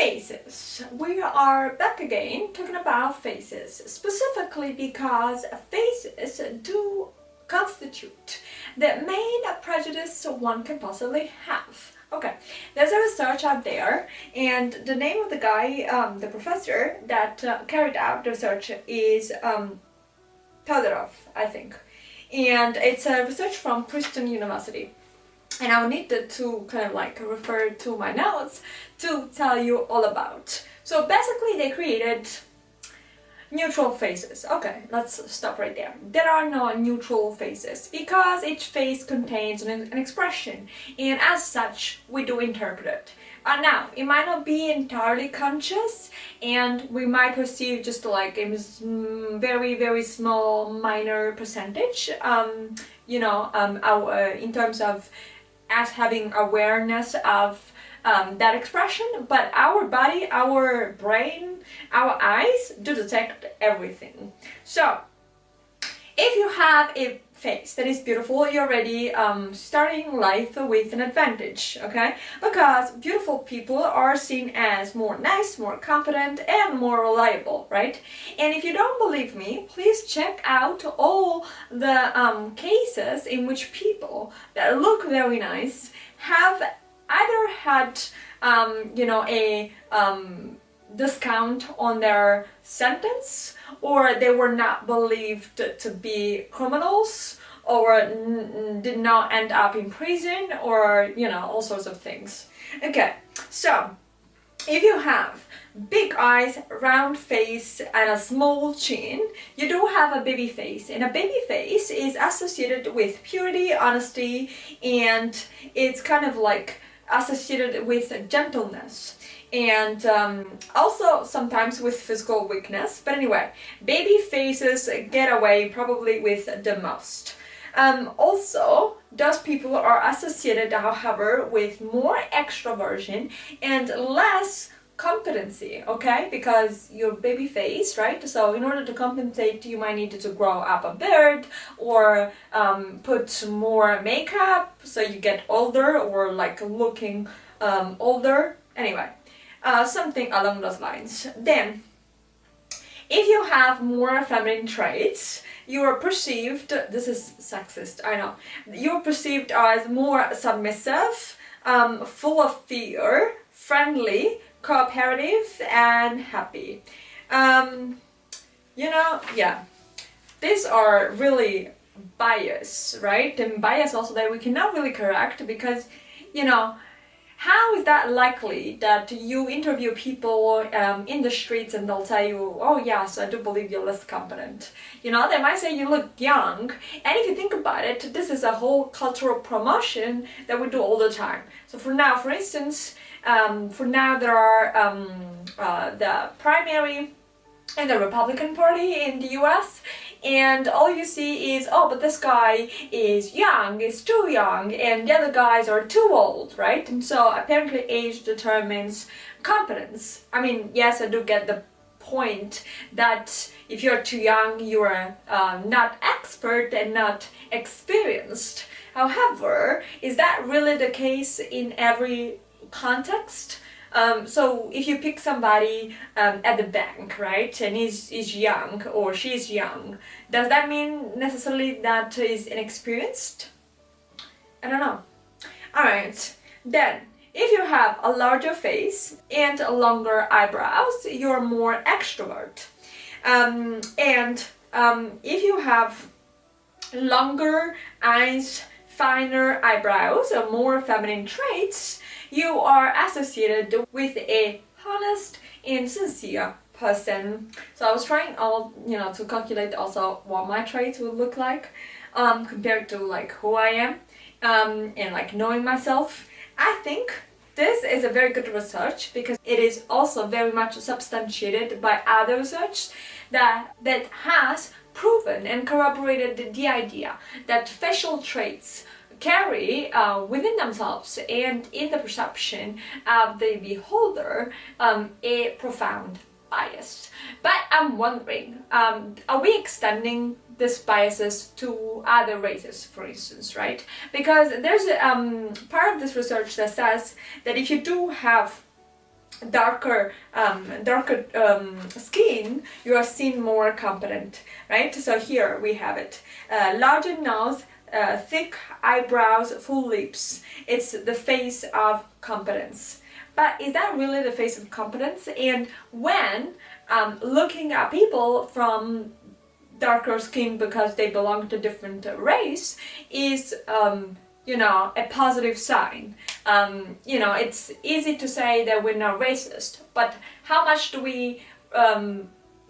Faces. We are back again talking about faces, specifically because faces do constitute the main prejudice one can possibly have. Okay, there's a research out there, and the name of the guy, the professor that carried out the research is Todorov, I think. And it's a research from Princeton University. And I needed to kind of like refer to my notes to tell you all about. So basically they created neutral faces. Okay, let's stop right there. There are no neutral faces because each face contains an expression, and as such we do interpret it. Now, it might not be entirely conscious, and we might perceive just like a very small minor percentage, in terms of as having awareness of that expression, but our body, our brain, our eyes do detect everything. So if you have a face that is beautiful, you're already starting life with an advantage, okay? Because beautiful people are seen as more nice, more competent, and more reliable, right? And if you don't believe me, please check out all the cases in which people that look very nice have either had, a discount on their sentence, or they were not believed to be criminals, or did not end up in prison, or all sorts of things. Okay, so if you have big eyes, round face, and a small chin, you do have a baby face, and a baby face is associated with purity, honesty, and it's kind of like associated with gentleness, and also sometimes with physical weakness. But anyway, baby faces get away probably with the most. Also, those people are associated, however, with more extroversion and less competency, okay? Because your baby face, right? So in order to compensate, you might need to grow up a beard, or put more makeup so you get older, or like looking older. Anyway, something along those lines. Then, if you have more feminine traits, you are perceived, this is sexist, I know, you're perceived as more submissive, full of fear, friendly, cooperative, and happy. Yeah, these are really bias, right? And bias also that we cannot really correct, because how is that likely that you interview people in the streets and they'll tell you, oh yes, I do believe you're less competent. They might say you look young, and if you think about it, this is a whole cultural promotion that we do all the time. So for instance, there are the primary in the Republican Party in the US, and all you see is, oh, but this guy is young, is too young, and the other guys are too old, right? And so apparently age determines competence. I mean, yes, I do get the point that if you're too young, you're not expert and not experienced. However, is that really the case in every context? So if you pick somebody at the bank, right, and is young or she's young, does that mean necessarily that is inexperienced? I don't know. Alright, then if you have a larger face and longer eyebrows, you're more extrovert. If you have longer eyes, finer eyebrows, or more feminine traits, you are associated with a honest and sincere person. So I was trying to calculate also what my traits would look like compared to like who I am, and like knowing myself. I think this is a very good research because it is also very much substantiated by other research that has proven and corroborated the idea that facial traits carry within themselves and in the perception of the beholder a profound bias. But I'm wondering, are we extending these biases to other races, for instance, right? Because there's part of this research that says that if you do have darker skin, you are seen more competent, right? So here we have it. Larger nose, thick eyebrows, full lips. It's the face of competence. But is that really the face of competence? And when looking at people from darker skin because they belong to different race is you know, a positive sign. You know, it's easy to say that we're not racist, but how much do we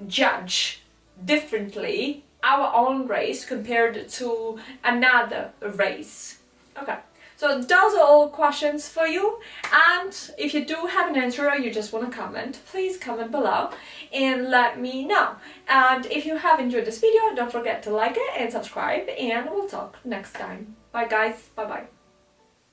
judge differently our own race compared to another race? Okay, so those are all questions for you, and if you do have an answer or you just want to comment, please comment below and let me know. And if you have enjoyed this video, don't forget to like it and subscribe, and we'll talk next time. Bye guys, bye bye.